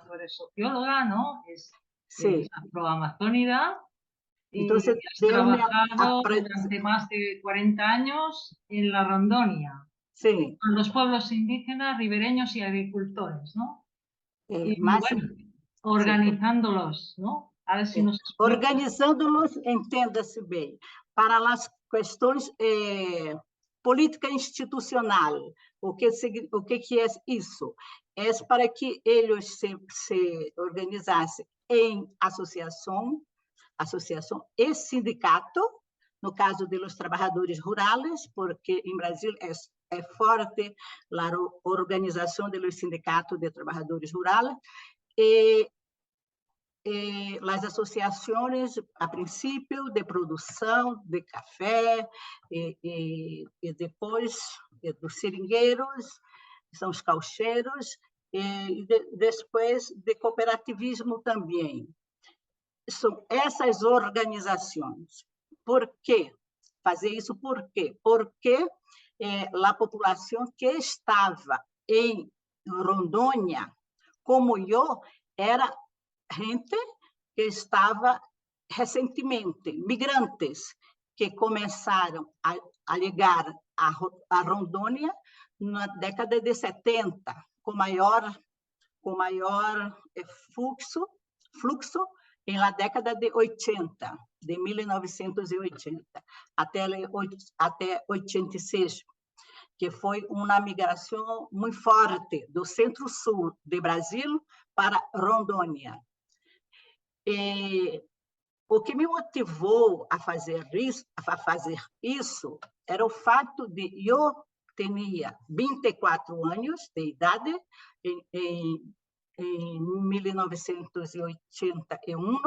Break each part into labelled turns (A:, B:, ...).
A: tú eres socióloga, ¿no?
B: Sí.
A: Es afroamazónida y
B: Entonces,
A: has trabajado durante más de 40 años en la Rondonia,
B: sí,
A: con los pueblos indígenas, ribereños y agricultores, ¿no? Y
B: más,
A: bueno,
B: sí.
A: organizándolos, ¿no? A ver si nos explicas.
B: Organizando-los, entenda-se bem, para as questões política institucional. O que é isso? É para que eles se organizassem em associação e sindicato, no caso dos trabalhadores rurais, porque em Brasil é forte a organização dos sindicatos de trabalhadores rurais, e as associações, a princípio, de produção de café, e depois dos seringueiros, são os caucheiros, e depois de cooperativismo também. São essas organizações. Por quê? Fazer isso por quê? Porque a população que estava em Rondônia, como eu, era gente que estava recentemente, migrantes, que começaram a chegar a Rondônia na década de 70, com maior fluxo na década de 80, de 1980 até 86, que foi uma migração muito forte do centro-sul do Brasil para Rondônia. E o que me motivou a fazer isso era o fato de eu tinha 24 anos de idade em 1981,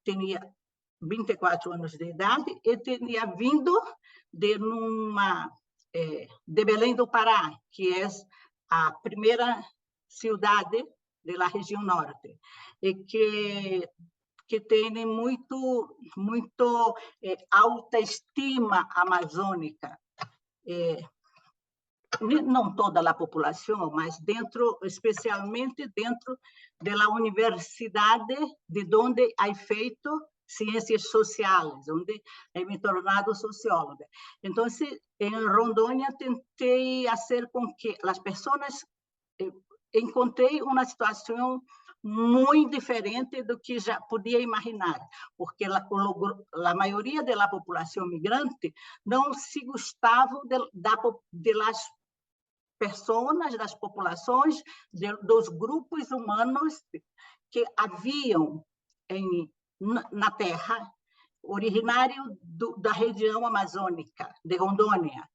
B: tinha 24 anos de idade e tinha vindo de Belém do Pará, que é a primeira cidade da região norte, e que tem muito alta estima amazônica. Não toda a população, mas especialmente dentro da universidade, de onde é feito ciências sociais, onde eu me tornado socióloga. Então, em Rondônia, tentei fazer com que as pessoas encontrei uma situação muito diferente do que já podia imaginar, porque a maioria da população migrante não se gostava das pessoas, das populações, dos grupos humanos que haviam na terra, originário da região amazônica, de Rondônia.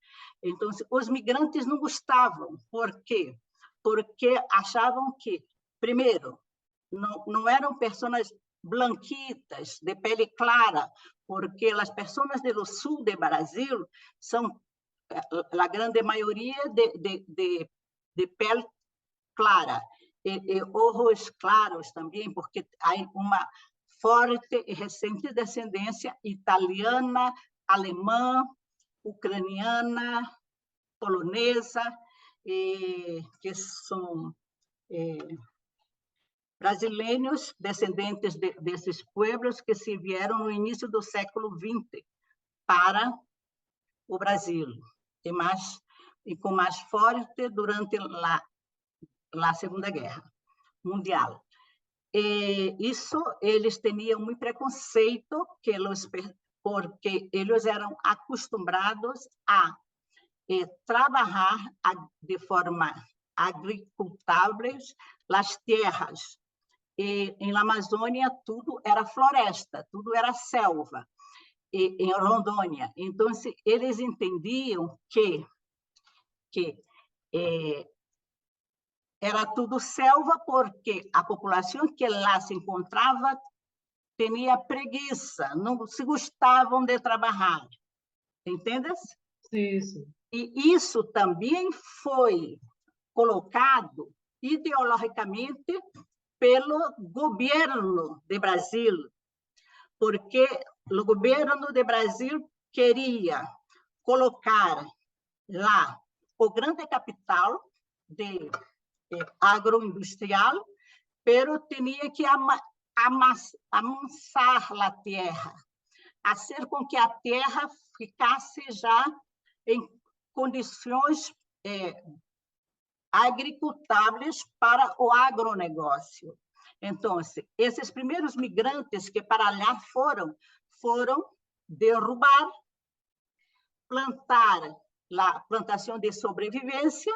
B: Então, os migrantes não gostavam. Por quê? Porque achavam que, primeiro, não eram pessoas blanquitas, de pele clara, porque as pessoas do sul do Brasil são a grande maioria de pele clara, e olhos claros também, porque há uma forte e recente descendência italiana, alemã, ucraniana, polonesa, que são brasileiros descendentes desses pueblos que se vieram no início do século XX para o Brasil, e com mais forte durante a Segunda Guerra Mundial. E isso, eles tinham muito preconceito, porque eles eram acostumados a trabalhar de forma agricultável as terras. E na Amazônia tudo era floresta, tudo era selva, em Rondônia. Então, eles entendiam que era tudo selva, porque a população que lá se encontrava tinha preguiça, não se gostavam de trabalhar. Entendes?
A: Sim, sim.
B: E isso também foi colocado ideologicamente pelo governo do Brasil, porque o governo do Brasil queria colocar lá o grande capital agroindustrial pero tinha que amansar a terra, fazer com que a terra ficasse já em condições agricultáveis para o agronegócio. Então, esses primeiros migrantes que para lá foram derrubar, plantar a plantação de sobrevivência,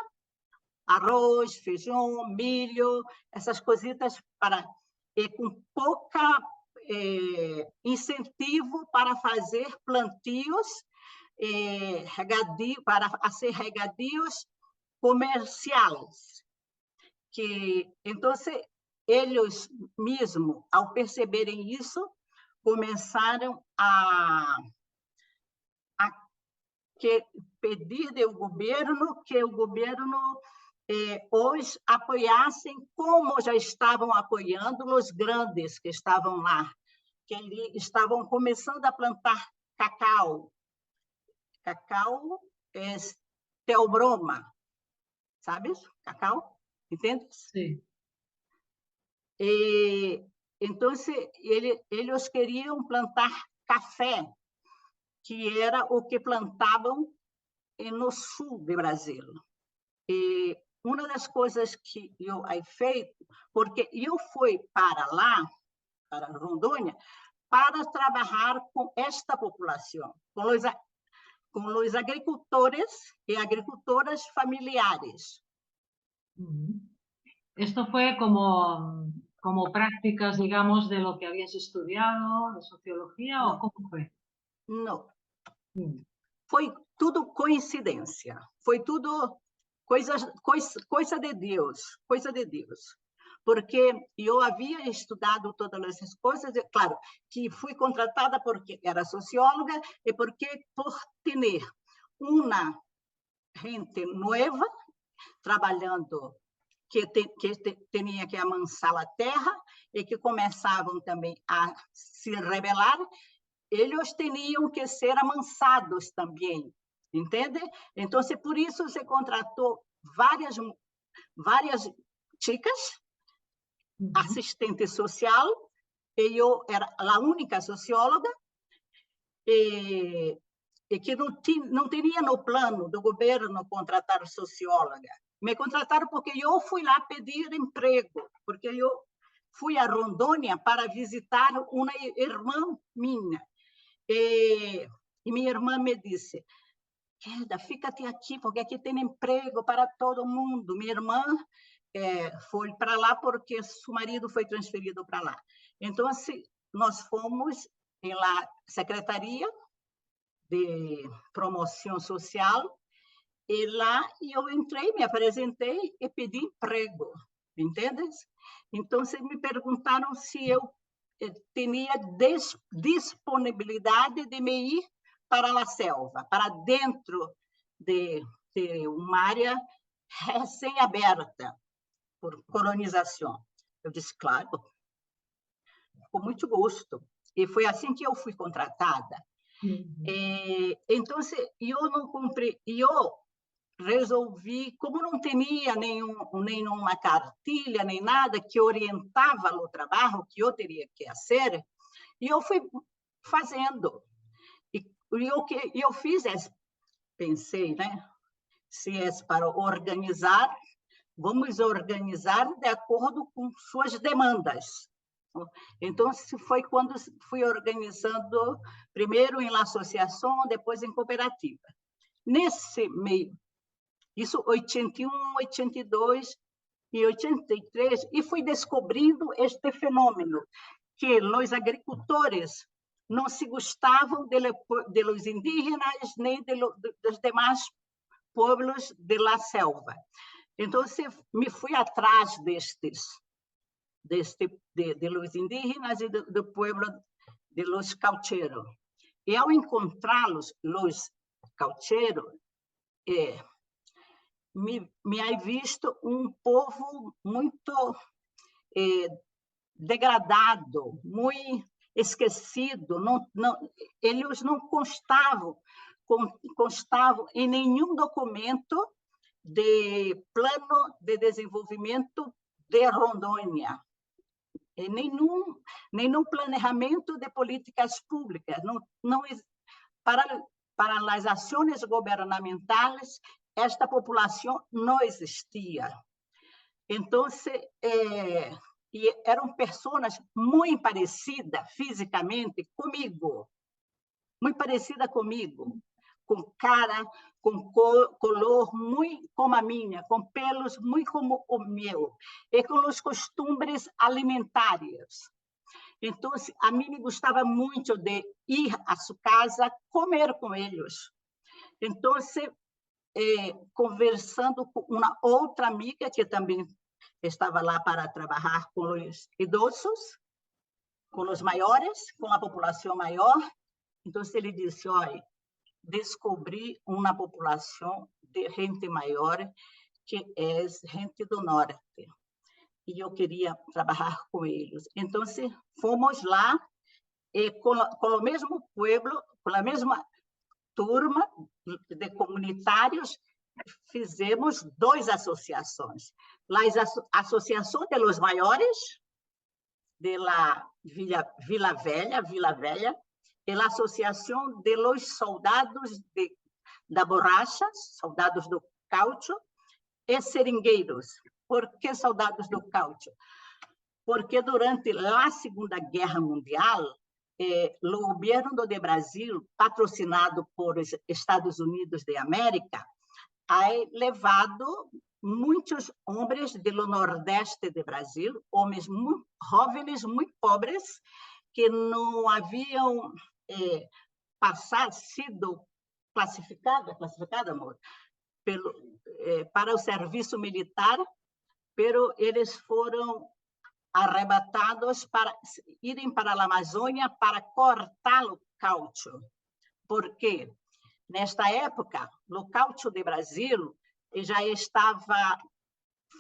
B: arroz, feijão, milho, essas coisitas com pouca incentivo para fazer plantios, para fazer regadios comerciais. Então, eles mesmos, ao perceberem isso, começaram a pedir ao governo que o governo os apoiassem, como já estavam apoiando os grandes que estavam lá, que estavam começando a plantar cacau. Cacau é teobroma, sabes? Cacau, entendes?
A: Sim.
B: Então, eles queriam plantar café, que era o que plantavam no sul do Brasil. E uma das coisas que eu he feito, porque eu fui para lá, para Rondônia, para trabalhar com esta população, com os agricultores e agricultoras familiares.
A: Esto fue como prácticas, digamos, de lo que habías estudiado, de sociología,
B: No.
A: ¿o cómo fue?
B: Não. Foi tudo coincidência. Foi tudo coisa de Deus, coisa de Deus. Porque eu havia estudado todas essas coisas, e, claro, que fui contratada porque era socióloga e porque por ter uma gente nova trabalhando que tinha que amansar a terra e que começavam também a se rebelar, eles tinham que ser amansados também, entende? Então, por isso se contratou várias chicas, assistente social, e eu era a única socióloga, e que não teria no plano do governo contratar socióloga. Me contrataram porque eu fui lá pedir emprego, porque eu fui a Rondônia para visitar uma irmã minha. E minha irmã me disse, Queda, fica-te aqui, porque aqui tem emprego para todo mundo. Minha irmã foi para lá porque seu marido foi transferido para lá. Então, assim, nós fomos na Secretaria de Promoção Social, e lá eu entrei, me apresentei e pedi emprego, entendes? Então, me perguntaram se eu tinha disponibilidade de me ir para a selva, para dentro de uma área recém-aberta por colonização. Eu disse, claro, com muito gosto. E foi assim que eu fui contratada. Então, eu não cumpri, eu resolvi, como não tinha nenhuma cartilha, nem nada que orientava o trabalho que eu teria que fazer, e eu fui fazendo. E o que eu fiz pensei, né? Se é para organizar, vamos organizar de acordo com suas demandas. Então, foi quando fui organizando, primeiro em associação, depois em cooperativa. Nesse meio, isso 81, 82 e 83, e fui descobrindo este fenômeno, que os agricultores não se gostavam de los indígenas nem dos demais povos de la selva. Então, me fui atrás de los indígenas e do povo de los caucheros. E, ao encontrá-los, los caucheros, me he visto um povo muito degradado, muito esquecido. Eles não constavam em nenhum documento de plano de desenvolvimento de Rondônia. nenhum planejamento de políticas públicas. Para as ações governamentais, esta população não existia. Então, eram pessoas muito parecidas fisicamente comigo, muito parecida comigo, com cara, com color muito como a minha, com pelos muito como o meu, e com os costumes alimentares. Então, a mim me gostava muito de ir à sua casa, comer com eles. Então, conversando com uma outra amiga que também estava lá para trabalhar com os idosos, com os maiores, com a população maior. Então, ele disse, olha, descobri uma população de gente maior que é gente do norte. E eu queria trabalhar com eles. Então, fomos lá e com o mesmo pueblo, com a mesma turma de comunitários, fizemos 2 associações. A Associação de los Maiores, de la Vila Velha, e a Associação de los Soldados da Borracha, Soldados do Caucho, e Seringueiros. Por que Soldados do Caucho? Porque durante a Segunda Guerra Mundial, o governo do Brasil, patrocinado por Estados Unidos de América, ha levado muitos homens do nordeste do Brasil, homens muito jovens, muito pobres, que não haviam sido classificados, amor, para o serviço militar, pero eles foram arrebatados para irem para a Amazônia para cortar o caucho. Por quê? Nesta época, o caucho do Brasil já estava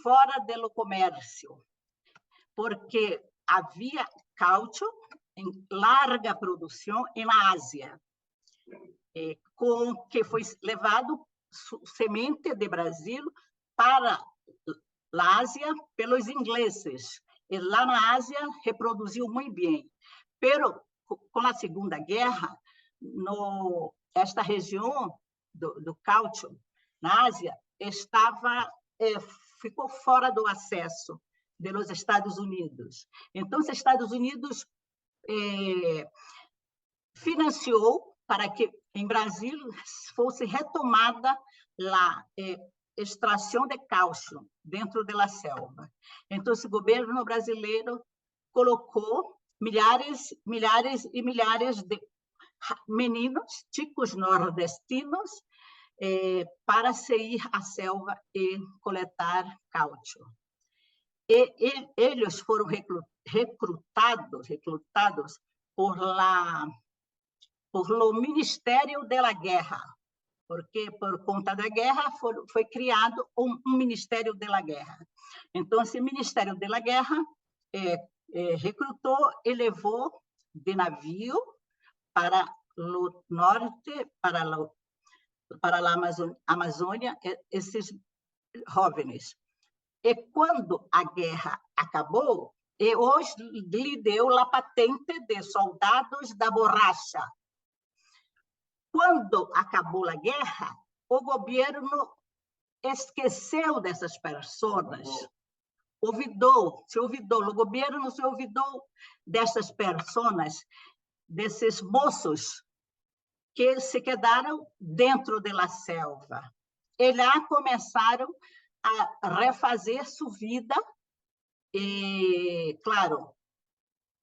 B: fora do comércio, porque havia caucho em larga produção na Ásia, com que foi levado semente de Brasil para a Ásia pelos ingleses. E lá na Ásia reproduziu muito bem. Pero, com a Segunda Guerra, esta região do caucho, na Ásia, ficou fora do acesso dos Estados Unidos. Então, os Estados Unidos financiou para que em Brasil fosse retomada a extração de caucho dentro da selva. Então, o governo brasileiro colocou milhares e milhares de meninos, chicos nordestinos, para ir à selva e coletar caucho. E eles foram recrutados por o Ministério da Guerra, porque, por conta da guerra, foi criado um Ministério da Guerra. Então, esse Ministério da Guerra recrutou e levou de navio para o norte, para a Amazônia, esses jovens. E quando a guerra acabou, hoje lhe deu a patente de soldados da borracha. Quando acabou a guerra, o governo esqueceu dessas pessoas, o governo se olvidou dessas pessoas, desses moços que se quedaram dentro da selva. E lá começaram a refazer sua vida, e, claro,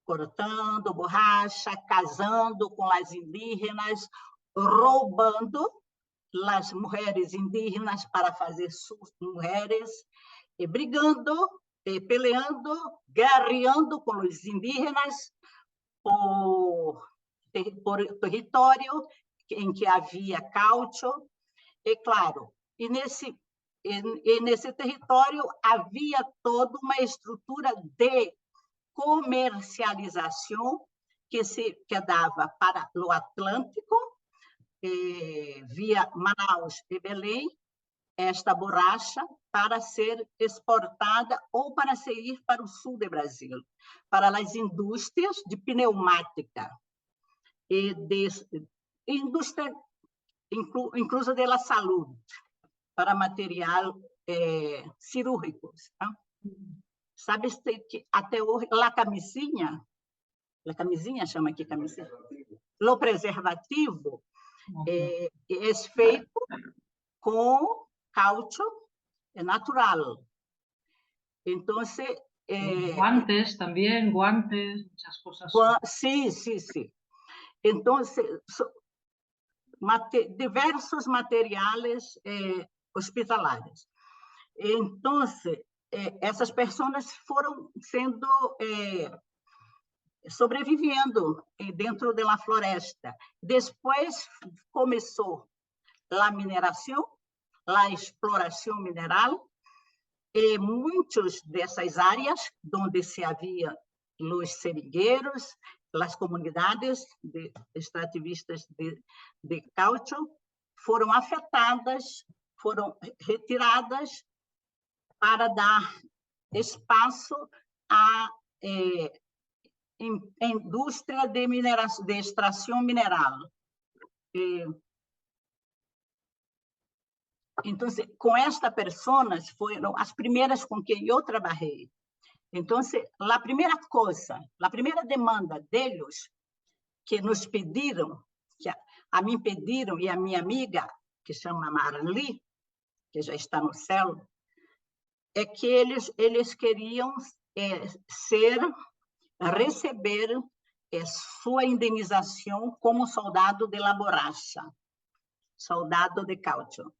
B: cortando borracha, casando com as indígenas, roubando as mulheres indígenas para fazer suas mulheres, e brigando, e peleando, guerreando com os indígenas por território em que havia caucho. E, claro, nesse território havia toda uma estrutura de comercialização que se quedava para o Atlântico, via Manaus e Belém, esta borracha para ser exportada ou para ir para o sul do Brasil, para as indústrias de pneumática e de indústria incluso da saúde, para material cirúrgicos. Tá? Sabe que até hoje a camisinha chama aqui camisinha, o preservativo é feito com caucho natural. Então,
A: guantes también, guantes, muchas cosas.
B: Sí, sí, sí. Entonces, diversos materiales hospitalares. Entonces, essas pessoas foram sendo sobrevivendo dentro da floresta. Depois começou a mineração, a exploração mineral, e muitas dessas áreas onde se havia os seringueiros, as comunidades de extrativistas de caucho, foram afetadas, foram retiradas para dar espaço à indústria de extração mineral. Então, com estas pessoas, foram as primeiras com quem eu trabalhei. Então, a primeira demanda deles, que nos pediram, que a mim pediram, e a minha amiga, que chama Marli, que já está no céu, é que eles queriam receber sua indenização como soldado de la borracha, soldado de caucho.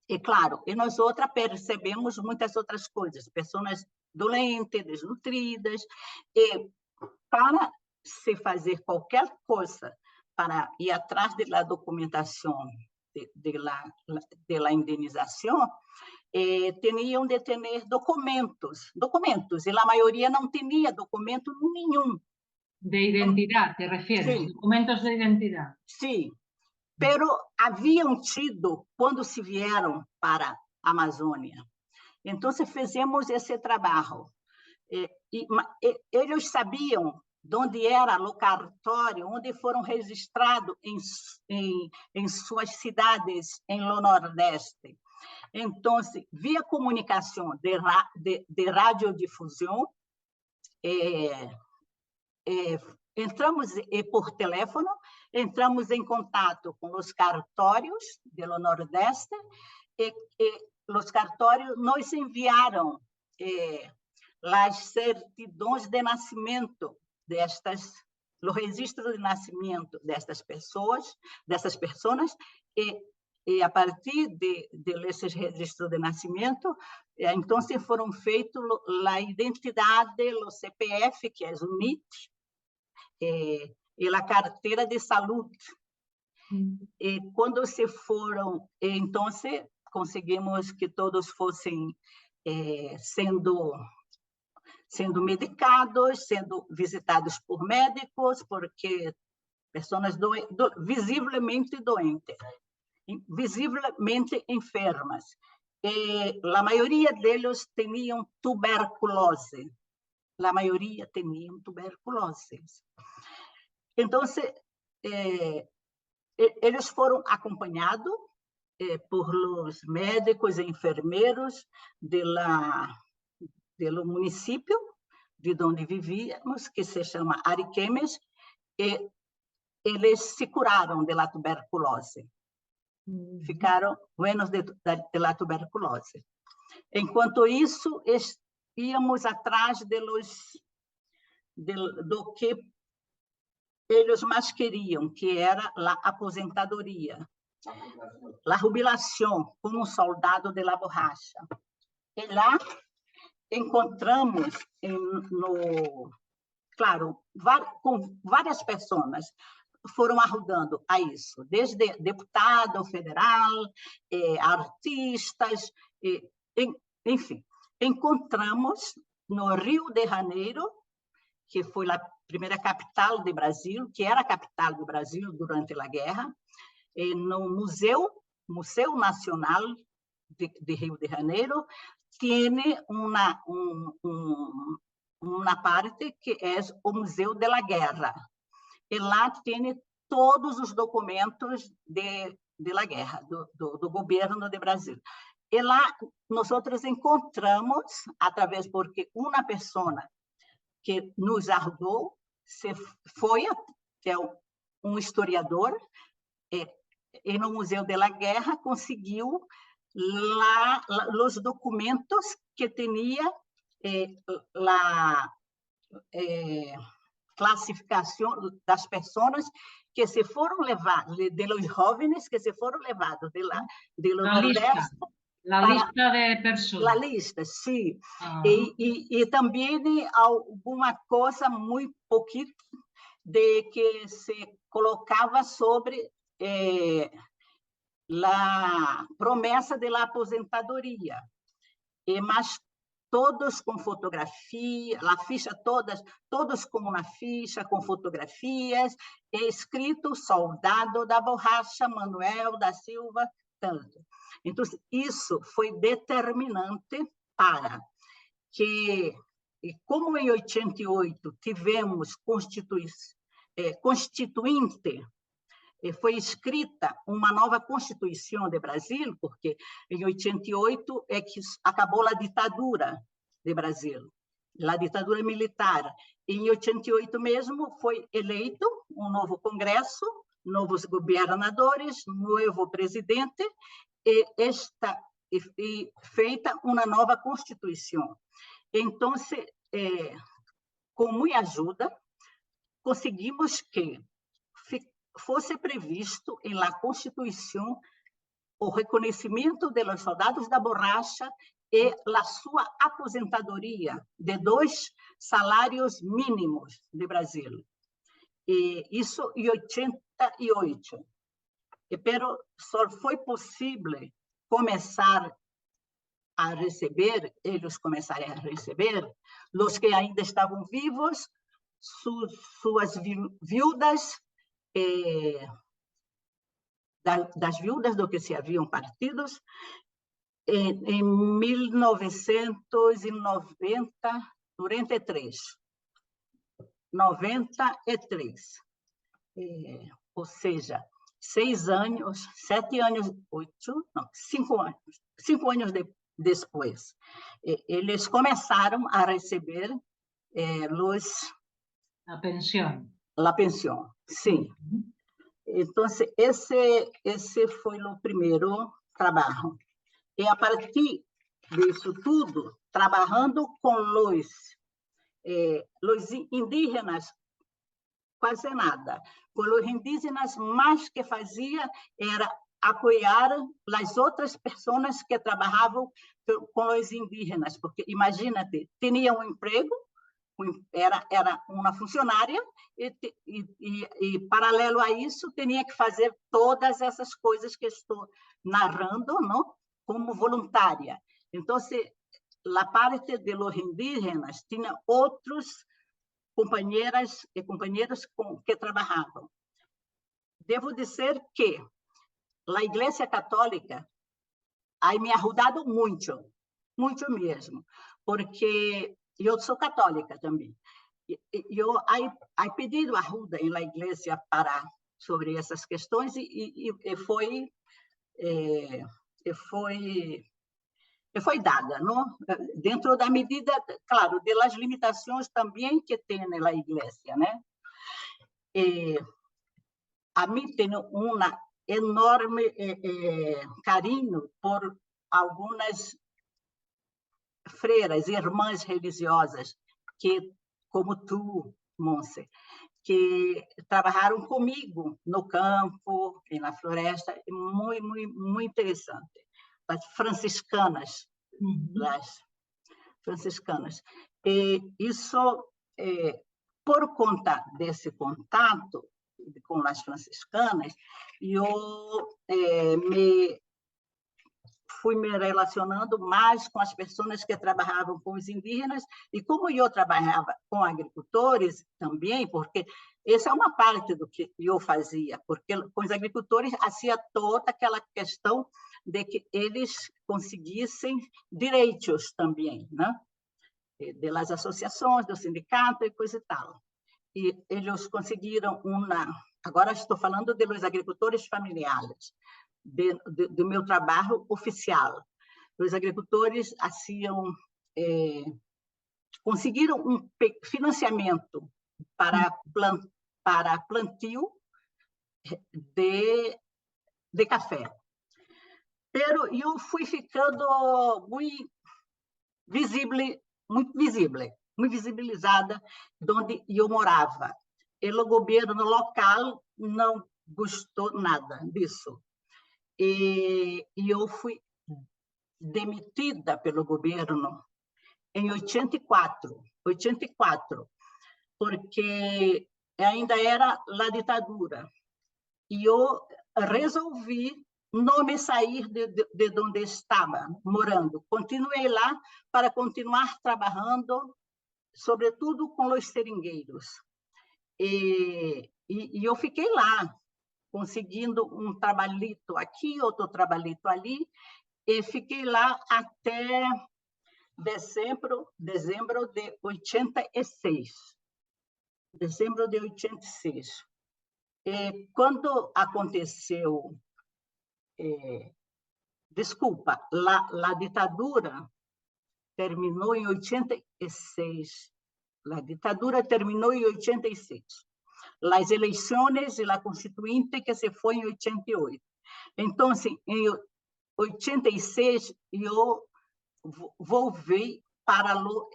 B: E, claro, e nós outras percebemos muitas outras coisas, pessoas doentes, desnutridas, e para se fazer qualquer coisa, para ir atrás da documentação da indenização, tinham de ter documentos, e a maioria não tinha documento nenhum.
A: De identidade, te refieres? Sí. Documentos de identidade.
B: Sim, pero haviam tido quando se vieram para a Amazônia. Então, fizemos esse trabalho. Eles sabiam de onde era o cartório, onde foram registrados em suas cidades, no Nordeste. Então, via comunicação de radiodifusão, entramos por telefone, entramos em contato com os cartórios do Nordeste e os cartórios nos enviaram as certidões de nascimento o registro de nascimento dessas pessoas, e a partir desses registros de nascimento, então foram feitos a identidade, o CPF, que é o NIT, e a carteira de saúde. E quando se foram, então conseguimos que todos fossem sendo medicados, sendo visitados por médicos, porque pessoas visivelmente doentes, visivelmente enfermas. E a maioria deles tinham tuberculose. A maioria tinham tuberculose. Então, eles foram acompanhados por os médicos e enfermeiros do município de onde vivíamos, que se chama Ariquemes, e eles se curaram da tuberculose. Ficaram buenos da tuberculose. Enquanto isso, íamos atrás do que eles mais queriam, que era a aposentadoria, a jubilação como soldado de la borracha. E lá encontramos, claro, com várias pessoas foram ajudando a isso, desde deputado federal, artistas, enfim. Encontramos no Rio de Janeiro, que foi a primeira capital do Brasil, que era a capital do Brasil durante a guerra, no Museu Nacional de Rio de Janeiro tiene una parte que é o Museu de la Guerra. E lá tem todos os documentos de la guerra, do governo do Brasil. E lá nós encontramos, através porque uma pessoa que nos ajudou que é um historiador, e no Museu de la Guerra conseguiu lá os documentos que tinha a classificação das pessoas que se foram levadas, de los jóvenes que se foram levados de los Nordeste.
A: La lista de personas.
B: A lista, sim. E também alguma coisa muito pouquinho de que se colocava sobre a promessa da aposentadoria. Mas todos com fotografia, a ficha todos com uma ficha com fotografias, escrito soldado da borracha Manuel da Silva, tanto. Então, isso foi determinante para que, como em 88 tivemos constituinte, foi escrita uma nova Constituição do Brasil, porque em 88 é que acabou a ditadura do Brasil, a ditadura militar. Em 88 mesmo foi eleito um novo Congresso, novos governadores, novo presidente, e feita uma nova Constituição. Então, com muita ajuda, conseguimos que fosse previsto em la Constituição o reconhecimento dos soldados da borracha e a sua aposentadoria de 2 salários mínimos do Brasil. E isso em 88. Pero só foi possível começar a receber, eles começaram a receber, os que ainda estavam vivos, suas viúvas, das viúvas do que se haviam partidos, em 1993. Ou seja, 6 anos, 7 anos, 5 anos, 5 anos depois, eles começaram a receber
A: a pensão.
B: A pensão, sim. Então, esse foi o primeiro trabalho. E a partir disso tudo, trabalhando com os indígenas, quase nada. Com os indígenas, mais que fazia era apoiar as outras pessoas que trabalhavam com os indígenas, porque, imagina-te, tinha um emprego, era uma funcionária, e paralelo a isso, tinha que fazer todas essas coisas que estou narrando, não? Como voluntária. Então, a parte de los indígenas tinha outros companheiras e companheiros que trabalhavam. Devo dizer que a Igreja Católica aí me ajudado muito, muito mesmo, porque eu sou católica também. Eu pedido ajuda na igreja sobre essas questões e foi dada, não? Dentro da medida, claro, das limitações também que tem na igreja, né? A mim tem enorme carinho por algumas freiras, irmãs religiosas, que, como tu, Monse, que trabalharam comigo no campo, na floresta, muito, muito, muito interessante. As franciscanas, E isso, por conta desse contato com as franciscanas, eu fui me relacionando mais com as pessoas que trabalhavam com os indígenas, e como eu trabalhava com agricultores também, porque Essa é uma parte do que eu fazia, porque com os agricultores fazia toda aquela questão de que eles conseguissem direitos também, né? Das associações, do sindicato e coisa e tal. E eles conseguiram agora estou falando dos agricultores familiares, do meu trabalho oficial. Os agricultores conseguiram um financiamento para plantio de café. Pero eu fui ficando muito visibilizada onde eu morava. E o governo local não gostou nada disso. E eu fui demitida pelo governo em 84, porque ainda era a ditadura. E eu resolvi não me sair de onde estava morando. Continuei lá para continuar trabalhando, sobretudo com os seringueiros. E eu fiquei lá, conseguindo um trabalhito aqui, outro trabalhito ali, e fiquei lá até dezembro de 86. Dezembro de 86. E quando aconteceu, desculpa, a ditadura terminou em 86. A ditadura terminou em 86. As eleições e a constituinte que se foi em 88. Então, em 86, eu voltei para o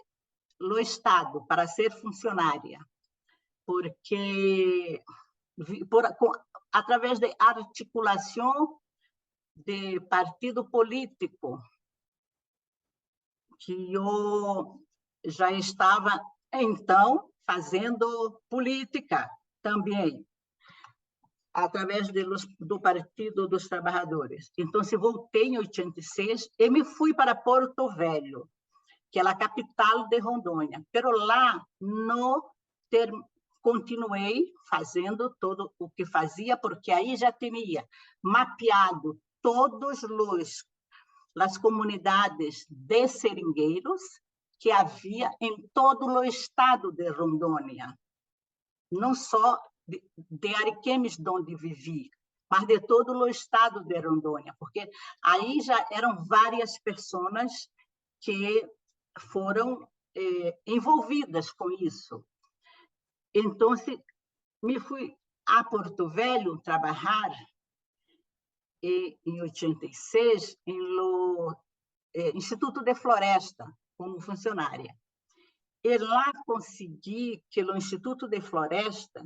B: Estado, para ser funcionária, porque através de articulação de partido político, que eu já estava, então, fazendo política também, através do Partido dos Trabalhadores. Então, voltei em 86 e me fui para Porto Velho, que é a capital de Rondônia. Pero lá não continuei fazendo todo o que fazia, porque aí já tinha mapeado todas as comunidades de seringueiros que havia em todo o estado de Rondônia, não só de Ariquemes, onde vivi, mas de todo o estado de Rondônia, porque aí já eram várias pessoas que foram envolvidas com isso. Então, me fui a Porto Velho trabalhar em 86 no Instituto de Floresta, como funcionária. E lá consegui que o Instituto de Floresta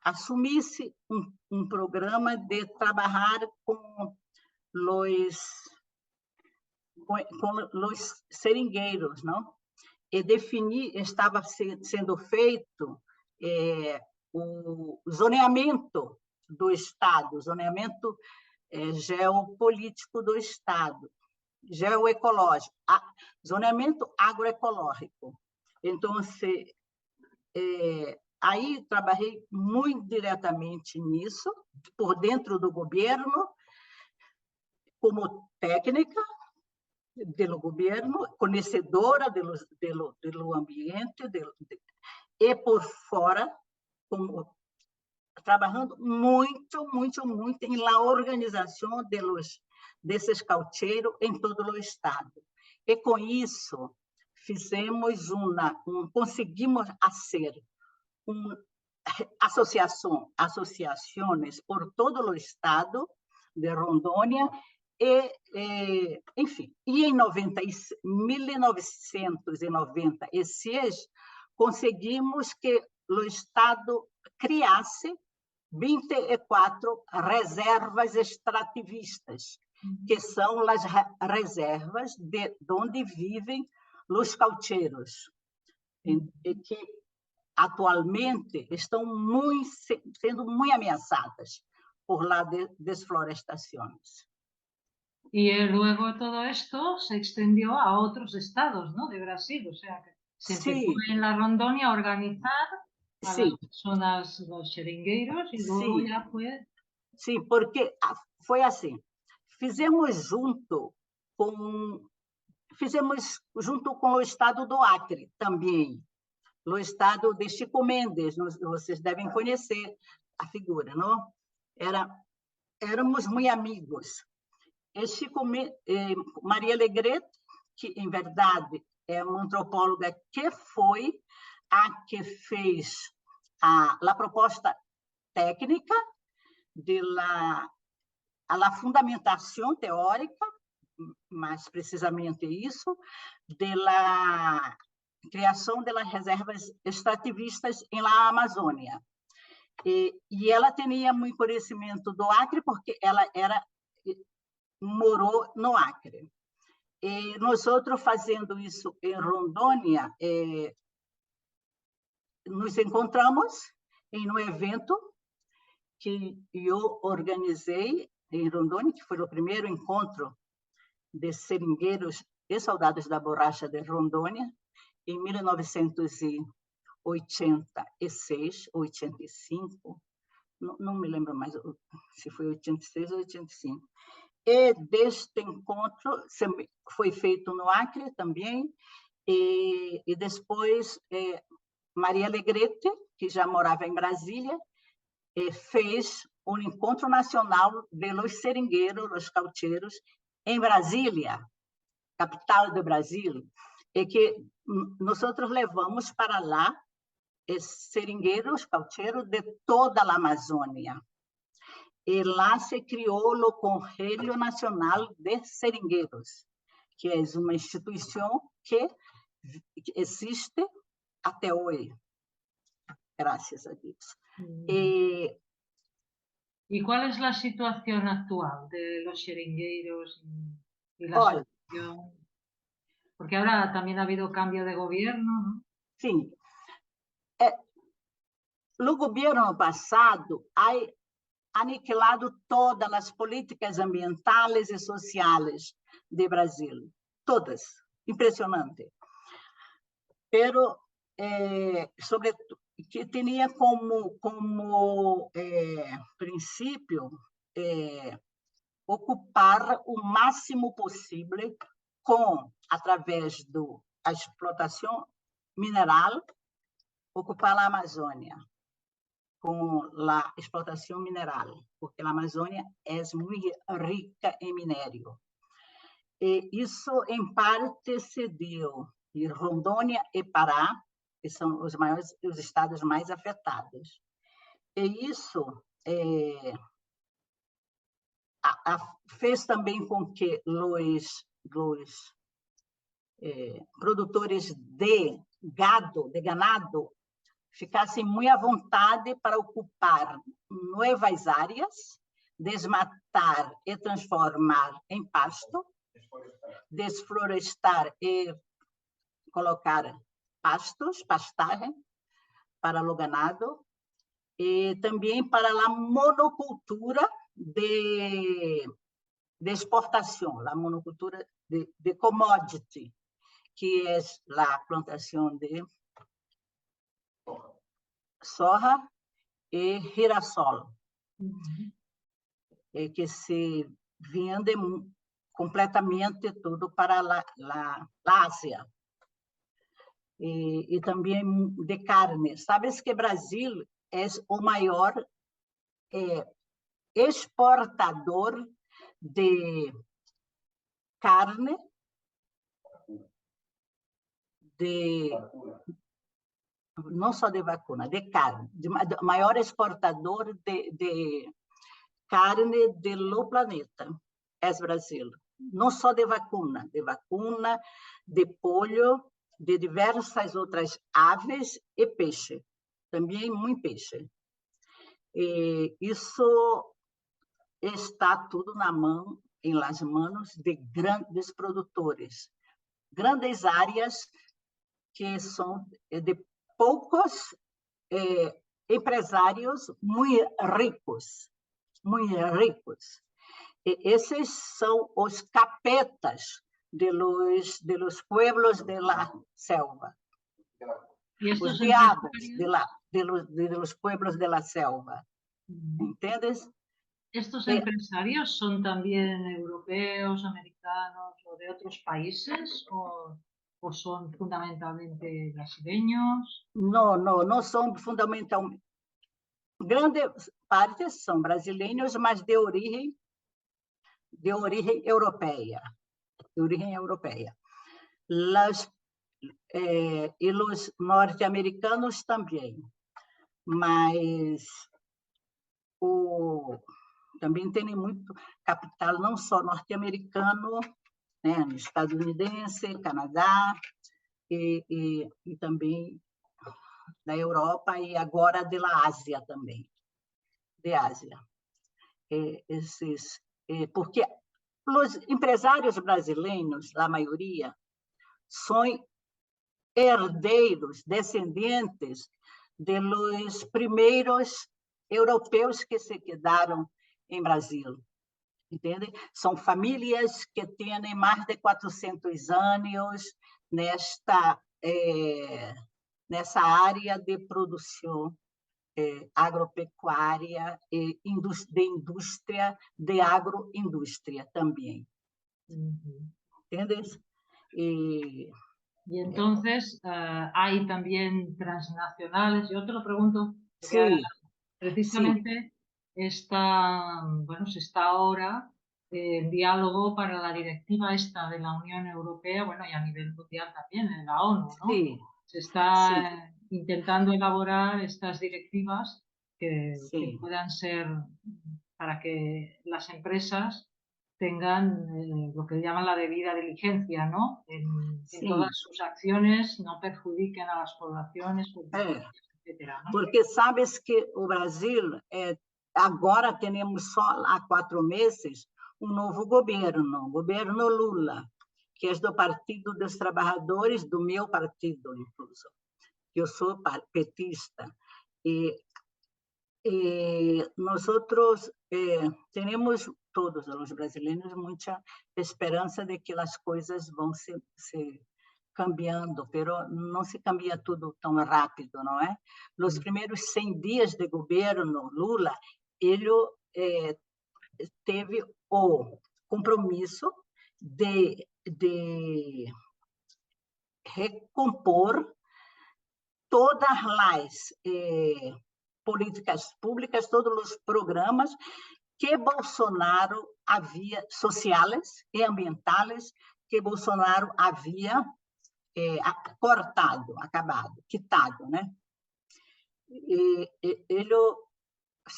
B: assumisse um programa de trabalhar com os seringueiros, não? E estava sendo feito o zoneamento do Estado, o zoneamento geopolítico do Estado, geoecológico, zoneamento agroecológico. Então, aí trabalhei muito diretamente nisso, por dentro do governo, como técnica do governo, conhecedora do ambiente, e por fora, trabalhando muito em la organização desses caucheiros em todo o estado. E com isso conseguimos fazer associações por todo o estado de Rondônia. Enfim, e em 1996 conseguimos que o Estado criasse 24 reservas extrativistas, que são as reservas de onde vivem os caucheiros, e que atualmente estão sendo muito ameaçadas por la desflorestaciones.
A: Y luego todo esto se extendió a otros estados, ¿no?, de Brasil. O sea, que se empezó en la Rondônia a organizar a
B: Sí.
A: las personas, los seringueiros, y luego
B: Sí.
A: ya fue...
B: Sim, porque foi assim. Fizemos junto com o estado do Acre também, o estado de Chico Mendes, vocês devem conhecer a figura, não? Éramos muito amigos. E Maria Alegret, que em verdade é uma antropóloga que foi a que fez a proposta técnica a fundamentação teórica, mais precisamente isso, da criação das reservas extrativistas na Amazônia. E ela tinha muito conhecimento do Acre, porque ela morou no Acre. E nós outros fazendo isso em Rondônia, nos encontramos em um evento que eu organizei em Rondônia, que foi o primeiro encontro de seringueiros e soldados da borracha de Rondônia, em 1986, 85, não me lembro mais se foi 86 ou 85. E deste encontro foi feito no Acre também, e depois Maria Alegrete, que já morava em Brasília, fez um encontro nacional de los seringueiros, los caucheiros, em Brasília, capital do Brasil, e que nós levamos para lá seringueiros, caucheiros de toda a Amazônia. E lá se criou o Conselho Nacional de Seringueiros, que é uma instituição que existe até hoje, graças a Deus.
A: ¿Y cuál es la situación actual de los seringueiros y la situación? Porque ahora también ha habido cambio de gobierno, ¿no?
B: Sim. No governo passado, ha aniquilado todas as políticas ambientais e sociais de Brasil. Todas. Impressionante. Pero, sobretudo, que tinha como princípio ocupar o máximo possível através da explotação mineral, ocupar a Amazônia com a explotação mineral, porque a Amazônia é muito rica em minério. E isso, em parte, se deu em Rondônia e Pará, que são os estados mais afetados. E isso fez também com que os produtores de ganado, ficassem muito à vontade para ocupar novas áreas, desmatar e transformar em pasto, desflorestar e colocar pastagem para o ganado, e também para a monocultura de exportação, a monocultura de commodity, que é a plantação de soja e girassol, que se vende completamente tudo para a Ásia. E também de carne. Sabes que Brasil é o maior exportador de carne, não só de vacuna, de carne, maior exportador de carne do planeta, é Brasil. Não só de vacuna, de pollo, de diversas outras aves e peixe, também muito peixe. E isso está tudo em las manos de grandes produtores, grandes áreas que são de poucos empresários muito ricos, muito ricos. E esses são os capetas de los pueblos de la selva, os diabos de lá. de los pueblos de la selva. ¿Entiendes?
A: ¿Estos empresarios son también europeos, americanos o de otros países o son fundamentalmente brasileños?
B: Não são fundamentalmente. Grande parte são brasileiros, mas de origem europeia. De origem europeia. E os norte-americanos também. Mas também tem muito capital, não só norte-americano, né, estadunidense, Canadá, e também da Europa e agora da Ásia também, de Ásia. Porque os empresários brasileiros, a maioria, são herdeiros, descendentes de los primeiros europeus que se quedaram em Brasil. Entende? São famílias que têm mais de 400 anos nessa área de produção agropecuária e de indústria, de agroindústria também. ¿Entiendes?
A: Y entonces hay también transnacionales. Yo te lo pregunto porque
B: sí,
A: precisamente se está ahora en diálogo para la directiva esta de la Unión Europea, bueno, y a nivel mundial también, en la ONU, ¿no?
B: Sí,
A: se está intentando elaborar estas directivas que puedan ser para que las empresas tengan lo que llaman la debida diligencia, ¿no? En todas sus acciones, no perjudiquen a las poblaciones, etcétera, ¿no?
B: Porque sabes que o Brasil, agora temos só há 4 meses novo governo, o governo Lula, que é do Partido dos Trabalhadores, do meu partido, incluso. Eu sou petista. E nós temos, todos os brasileiros, muita esperança de que as coisas vão se cambiando, mas não se cambia tudo tão rápido, não é? Nos primeiros 100 dias de governo Lula, ele teve o compromisso de recompor todas as políticas públicas, todos os programas que Bolsonaro havia, sociais e ambientais, que Bolsonaro havia cortado, acabado, quitado, né? Eles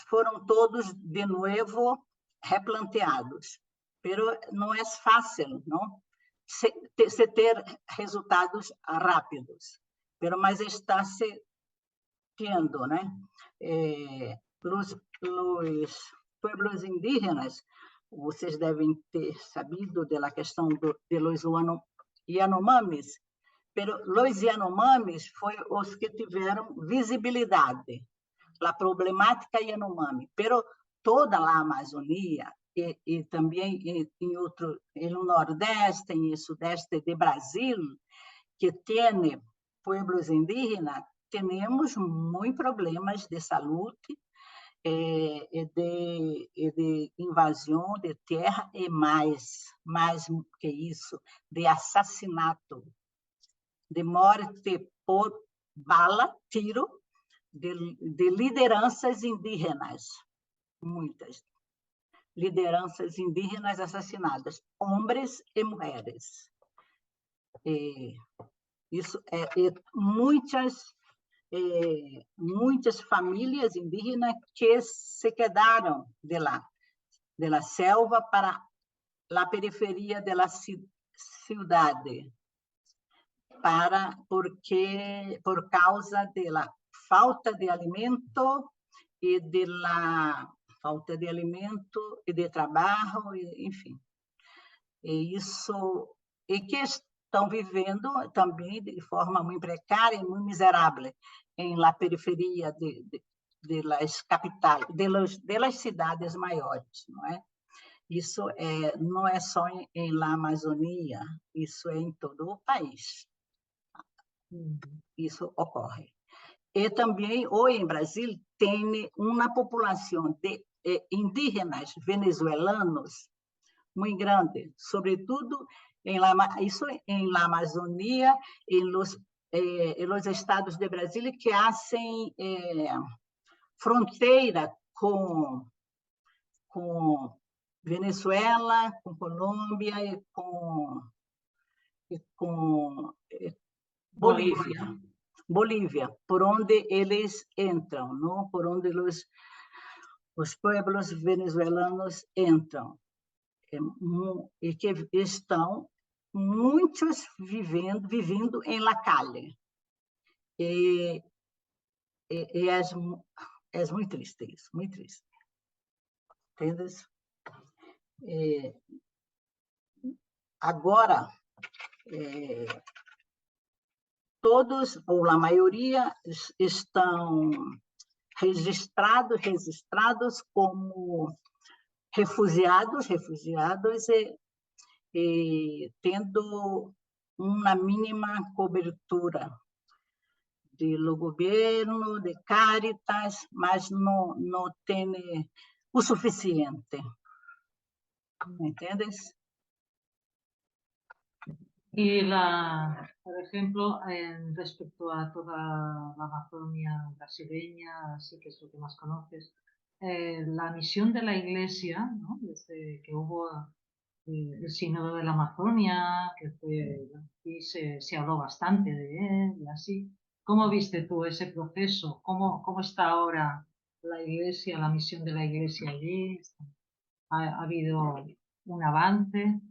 B: foram todos de novo replanteados, mas não é fácil, não? Se ter resultados rápidos, mas está se tendo, né? Os pueblos indígenas, vocês devem ter sabido da questão de los Yanomamis, mas os Yanomamis foram os que tiveram visibilidade, a problemática Yanomami, mas toda a Amazônia e também no Nordeste e Sudeste do Brasil, que tem pueblos indígenas, temos muitos problemas de saúde, de invasão de terra e mais que isso, de assassinato, de morte por bala, tiro, de lideranças indígenas, muitas lideranças indígenas assassinadas, homens e mulheres. Isso muitas famílias indígenas que se quedaram de la selva para a periferia da cidade, por causa da falta de alimento e de trabalho, enfim. E que estão vivendo também de forma muito precária e muito miserável em la periferia de las capitais, de las cidades maiores, não é? Isso não é só em la Amazônia, isso é em todo o país. Isso ocorre. E também, hoje, em Brasil, tem uma população de indígenas venezuelanos muito grande, sobretudo isso em la Amazônia, em los estados de Brasília que fazem fronteira com Venezuela, com Colômbia e com Bolívia, por onde eles entram, não? Por onde os pueblos venezuelanos entram, e que estão muitos vivendo em la calle. E é muito triste isso, muito triste. Entendes? Agora, todos, ou a maioria, estão registrados como refugiados e tendo uma mínima cobertura do governo, de Cáritas, mas não tem o suficiente. ¿Entiendes?
A: Y, por ejemplo, respecto a toda la Amazonia brasileña, así que es lo que más conoces, la misión de la Iglesia, ¿no? Desde que hubo el Sínodo de la Amazonia, que fue, y se habló bastante de él y así. ¿Cómo viste tú ese proceso? ¿Cómo está ahora la Iglesia, la misión de la Iglesia allí? ¿Ha habido un avance?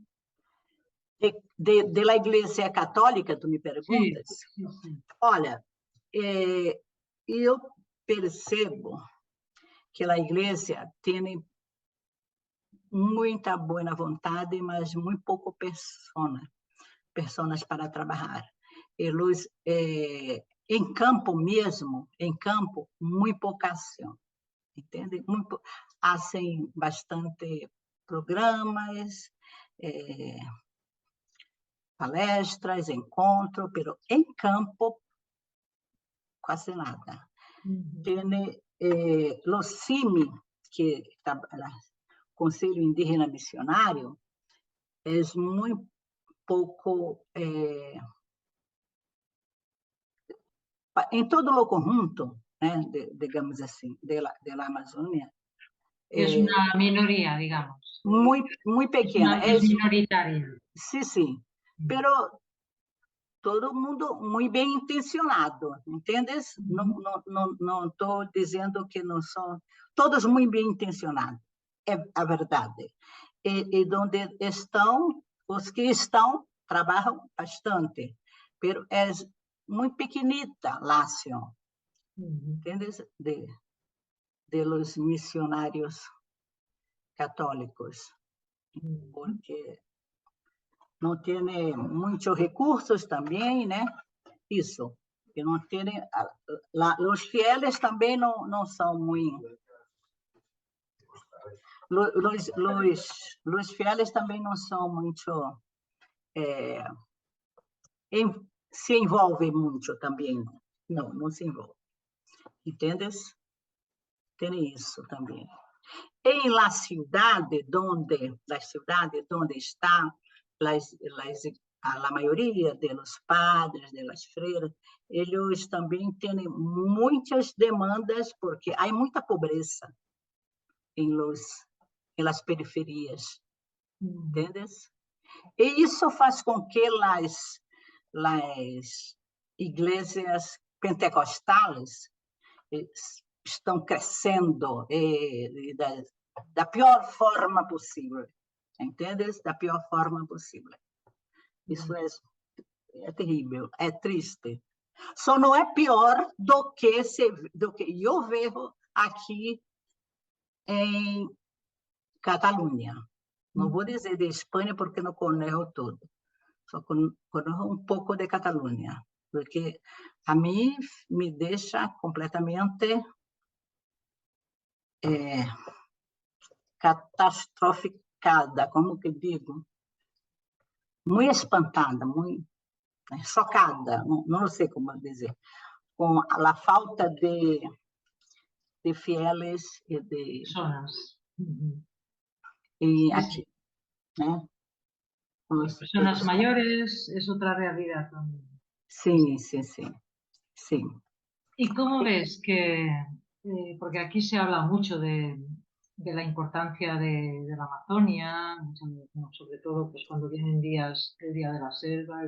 B: De la Igreja Católica, tu me perguntas?
A: Sim, sim.
B: Olha, eu percebo que a Igreja tem muita boa vontade, mas muito pouco pessoas para trabalhar. Eles, em campo mesmo, muito pouca ação, entende? Fazem bastante programas, palestras, encontros, mas em campo quase nada. Tem os CIMI, que Conselho Indígena Missionário, é muito pouco em todo o conjunto, né, digamos assim, da Amazônia.
A: É uma minoria, digamos.
B: Muito pequena.
A: É minoritária.
B: Sim, sim. Mas todo mundo muito bem intencionado, entendes? Não estou dizendo que não são todos muito bem intencionados, é a verdade. E onde estão, os que estão, trabalham bastante, mas é muito pequenita a ação, entendes? De los missionários católicos, porque não tem muitos recursos também, né? Isso, que não tem. Os fieles também não são muito. Os fieles também não são muito. Se envolvem muito também. Não se envolvem. Entendes? Tem isso também. Em la cidade onde está a maioria dos padres, das freiras, eles também têm muitas demandas, porque há muita pobreza em las periferias, entendes? E isso faz com que as igrejas pentecostais estão crescendo da pior forma possível, entendes? Da pior forma possível. Isso é terrível, é triste. Só não é pior do que eu vejo aqui em Catalunha. Não vou dizer de Espanha porque não conheço tudo. Só conheço pouco de Catalunha, porque a mim me deixa completamente catastroficada, como que digo? Muito espantada, muito chocada, não sei como dizer. com a falta de fieles e de
A: personas.
B: y aquí, ¿no?
A: Las personas mayores es otra realidad también.
B: Sí, sí, sí, sí.
A: ¿Y cómo ves que, porque aquí se habla mucho de la importancia de la Amazonia, bueno, sobre todo pues, cuando vienen días, el Día de la Selva,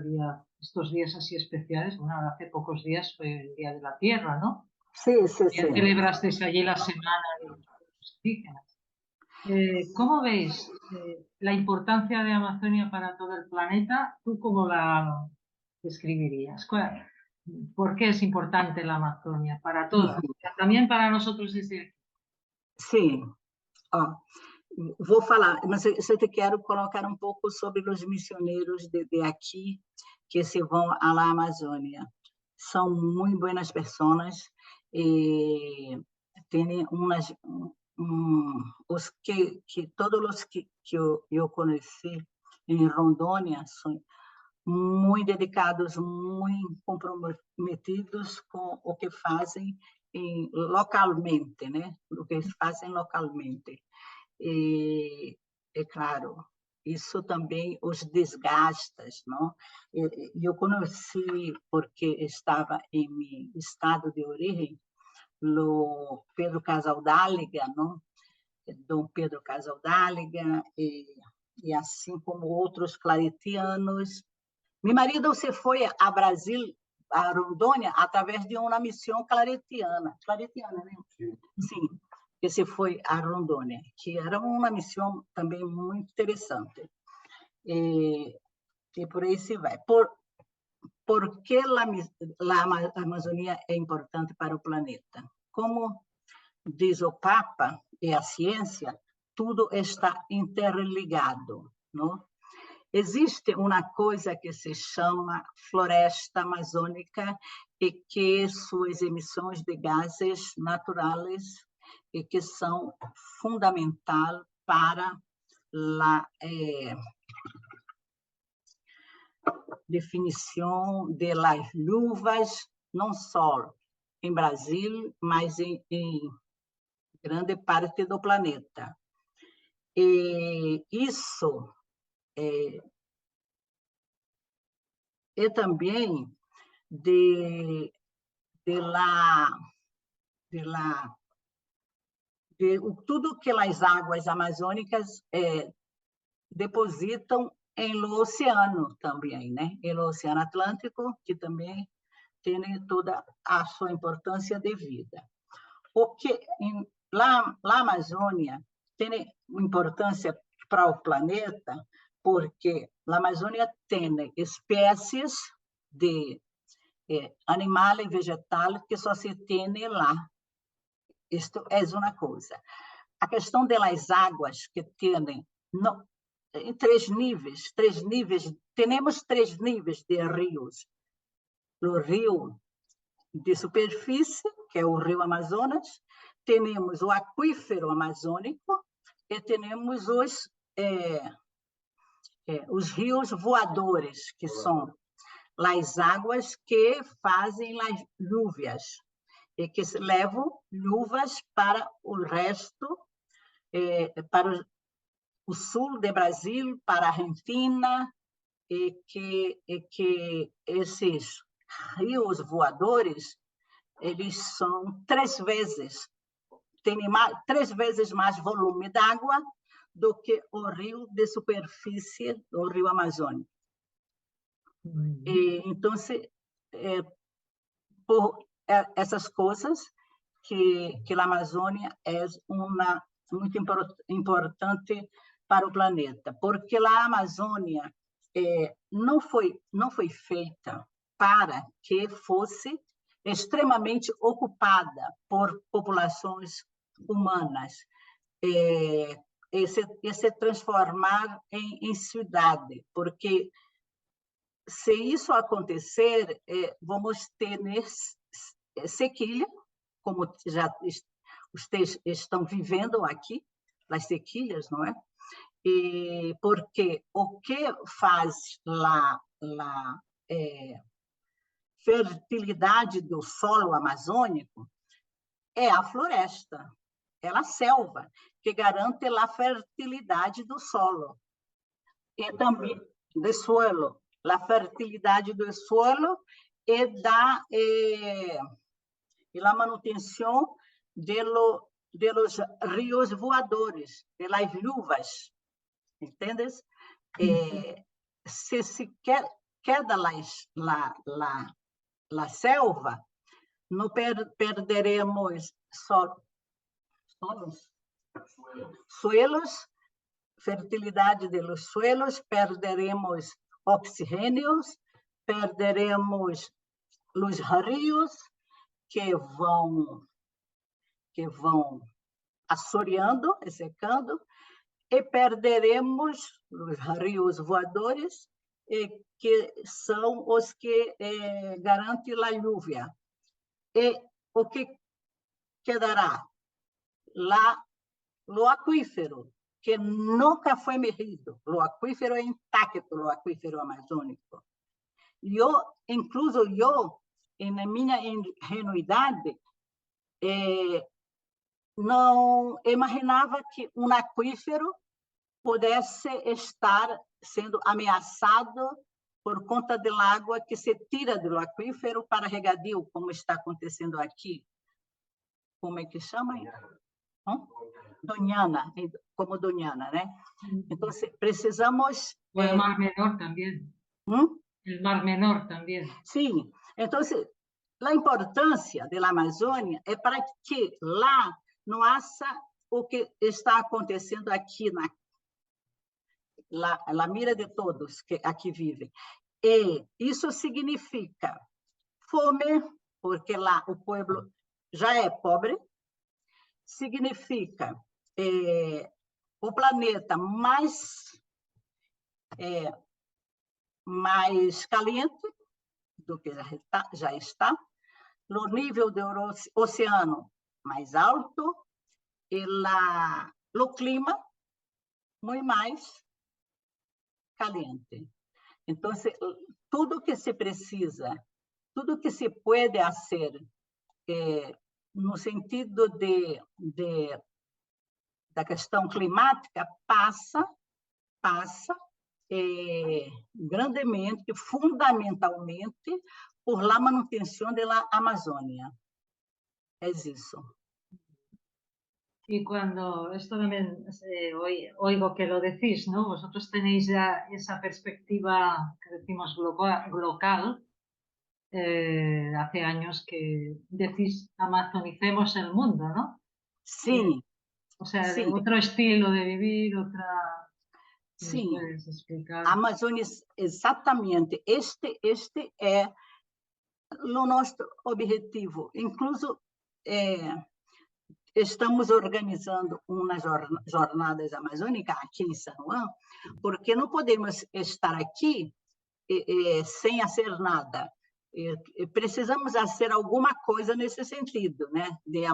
A: estos días así especiales, bueno, hace pocos días fue el Día de la Tierra, ¿no?
B: Sí, sí,
A: Ya
B: sí.
A: celebrasteis allí la Semana de los Pueblos Indígenas. ¿Cómo veis la importancia de Amazonia para todo el planeta? ¿Tú cómo la describirías? ¿Por qué es importante la Amazonia para todos?
B: Uhum.
A: También para nosotros desde aquí.
B: Sim. Ó, vou falar, mas eu te quero colocar um pouco sobre os missioneiros de aqui que se vão à Amazônia. São muito boas pessoas e têm umas os que todos os que eu conheci em Rondônia são muito dedicados, muito comprometidos com o que fazem localmente, né? O que fazem localmente. E, é claro, isso também os desgasta, não? Eu conheci, porque estava em meu estado de origem, o Pedro Casaldáliga, não? Dom Pedro Casaldáliga, e assim como outros claretianos. Meu marido se foi a Brasil, a Rondônia, através de uma missão claretiana. Claretiana, né? Sim, que se foi a Rondônia, que era uma missão também muito interessante. E por aí se vai. Por que a Amazônia é importante para o planeta? Como diz o Papa e a ciência, tudo está interligado, não? Existe uma coisa que se chama floresta amazônica e que suas emissões de gases naturais e que são fundamental para a definição de las luvas, não só em Brasil, mas em grande parte do planeta. E isso é também de tudo que as águas amazônicas depositam no oceano também, né? No Oceano Atlântico, que também tem toda a sua importância de vida. O que na Amazônia tem importância para o planeta, porque a Amazônia tem espécies de animal e vegetal que só se tem lá. Isto é uma coisa. A questão das águas que tem em três níveis, temos 3 níveis de rios. O rio de superfície, que é o Rio Amazonas, temos o aquífero amazônico e temos os rios voadores, que são as águas que fazem as lúvias e que levam luvas para o resto, para o sul do Brasil, para a Argentina, e que esses rios voadores, eles são 3 vezes, tem 3 vezes mais volume d'água do que o rio de superfície, o rio Amazônia. E, então, por essas coisas que a Amazônia é muito importante para o planeta, porque a Amazônia não foi feita para que fosse extremamente ocupada por populações humanas e se transformar em cidade, porque se isso acontecer, vamos ter sequilha, como já vocês estão vivendo aqui, as sequilhas, não é? E porque o que faz fertilidade do solo amazônico é a floresta, é a selva, que garante a fertilidade do solo. E também do suelo, a fertilidade do suelo e a manutenção de los ríos voadores, de las luvas, ¿entiendes? Se queda la selva, não perderemos suelos, fertilidade dos suelos, perderemos oxigênios, perderemos os rios que vão assoreando e secando, e perderemos os rios voadores, que são os que garantem a lluvia. E o que quedará? O aquífero, que nunca foi mexido. O aquífero é intacto, o aquífero amazônico. Incluso eu, na minha ingenuidade, não imaginava que um aquífero pudesse estar sendo ameaçado por conta da água que se tira do aquífero para regadio, como está acontecendo aqui. Como é que chama? Doñana, como Doñana, né? Então, precisamos...
A: O el Mar Menor também. El Mar Menor também.
B: Sim. Então, a importância da Amazônia é para que lá não haja o que está acontecendo aqui na mira de todos que aqui vivem. E isso significa fome, porque lá o povo já é pobre, significa o planeta mais caliente do que já está, o nível do oceano mais alto e o clima muito mais caliente. Então, tudo que se precisa, tudo que se pode fazer no sentido da questão climática passa grandemente, fundamentalmente, por la manutenção da Amazônia. É isso.
A: Y cuando esto también oigo que lo decís, ¿no? Vosotros tenéis ya esa perspectiva que decimos local. Hace años que decís amazonicemos el mundo, ¿no?
B: Sí.
A: O sea,
B: sí.
A: Otro estilo de vivir, otra...
B: Sim.
A: ¿Puedes explicar?
B: A Amazônia, exatamente. Este é o nosso objetivo. Incluso, estamos organizando umas jornadas amazônicas aqui em São Juan, porque não podemos estar aqui sem fazer nada. Precisamos fazer alguma coisa nesse sentido, né? De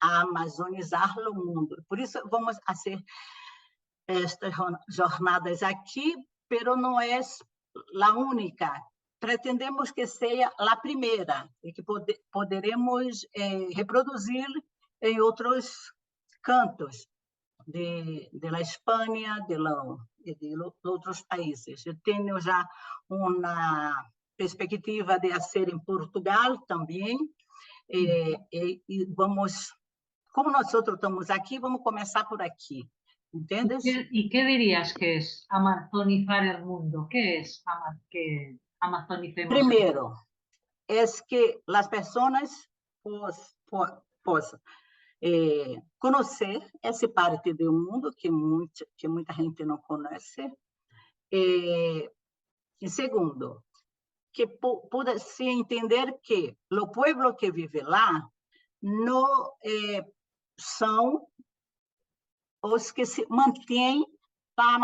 B: amazonizar o mundo. Por isso, vamos fazer estas jornadas aqui, pero não é a única. Pretendemos que seja a primeira e que poderemos reproduzir em outros cantos da Espanha, de outros países. Eu tenho já uma perspectiva de fazer em Portugal também, e vamos, como nós estamos aqui, vamos começar por aqui. ¿Entiendes?
A: ¿Y qué dirías que es amazonizar el mundo? ¿Qué es que amazonicemos?
B: Primero, es que las personas possam conhecer essa parte do mundo que muita gente não conhece. E segundo, que pueda se entender que o povo que vive lá não são os que se mantêm a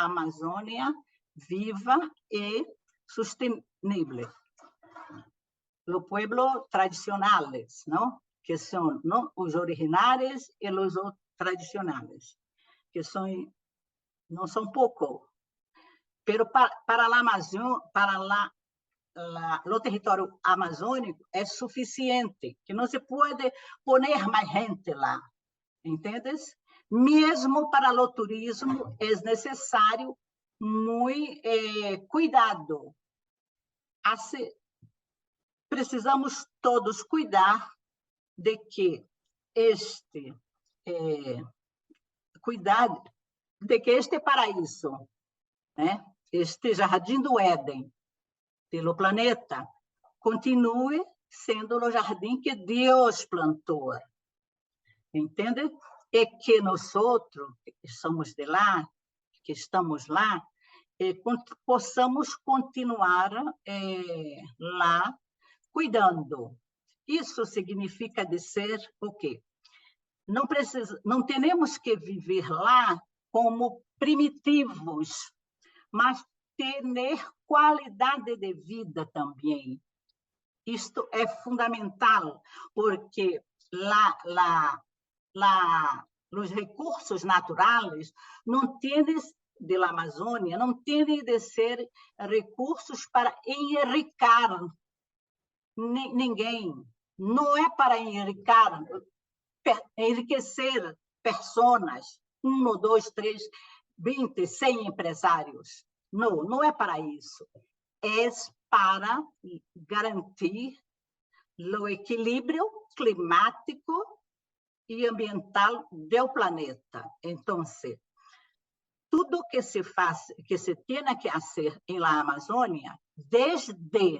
B: Amazônia viva e sustentável. O povo tradicionais, não? Que são os originários e os tradicionais, que não são pouco. Pero para a Amazônia, no território amazônico é suficiente, que não se pode pôr mais gente lá, entendes? Mesmo para o turismo é necessário muito cuidado. Precisamos todos cuidar de que este paraíso, né? Este jardim do Éden, pelo planeta, continue sendo o jardim que Deus plantou. Entende? E que nós outros, que somos de lá, que estamos lá, possamos continuar lá cuidando. Isso significa dizer o quê? Não temos que viver lá como primitivos, mas ter qualidade de vida também. Isto é fundamental, porque os recursos naturais não tienes de la Amazônia, não têm de ser recursos para enriquecer ninguém. Não é para enriquecer pessoas, 1, 2, 3, 20, 100 empresários. Não, não é para isso. É para garantir o equilíbrio climático e ambiental do planeta. Então, tudo que se faz, que se tem que fazer na Amazônia, desde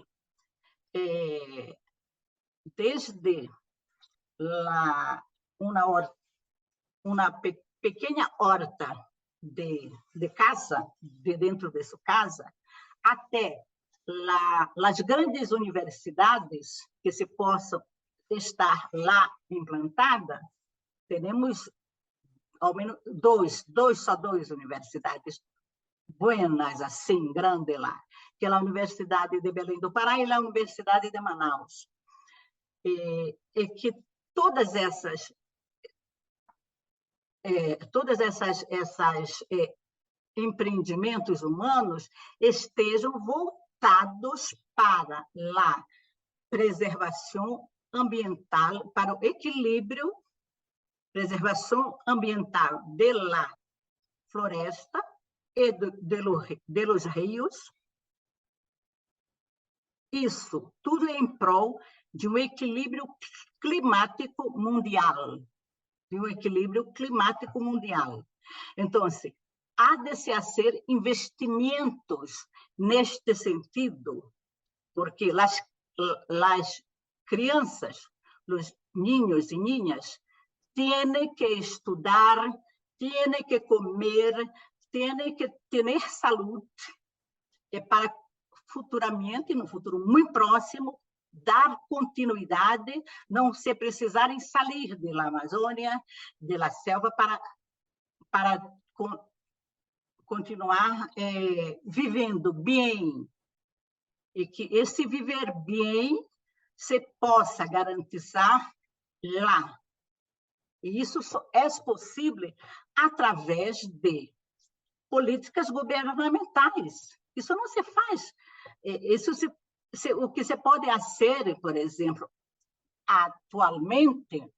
B: uma pequena horta de casa, de dentro de sua casa, até as grandes universidades que se possam estar lá implantadas, temos ao menos só duas universidades buenas, assim, grandes lá, que é a Universidade de Belém do Pará e a Universidade de Manaus. E que todas essas empreendimentos humanos estejam voltados para a preservação ambiental, para o equilíbrio, preservação ambiental da floresta e de los rios. Isso tudo em prol de um equilíbrio climático mundial. Então, há de se fazer investimentos neste sentido, porque as crianças, os niños e niñas, têm que estudar, têm que comer, têm que ter saúde, para futuramente, no futuro muito próximo, dar continuidade, não se precisarem sair da Amazônia, da selva, para continuar vivendo bem, e que esse viver bem se possa garantizar lá. E isso só é possível através de políticas governamentais. Isso não se faz. O que se pode fazer, por exemplo, atualmente,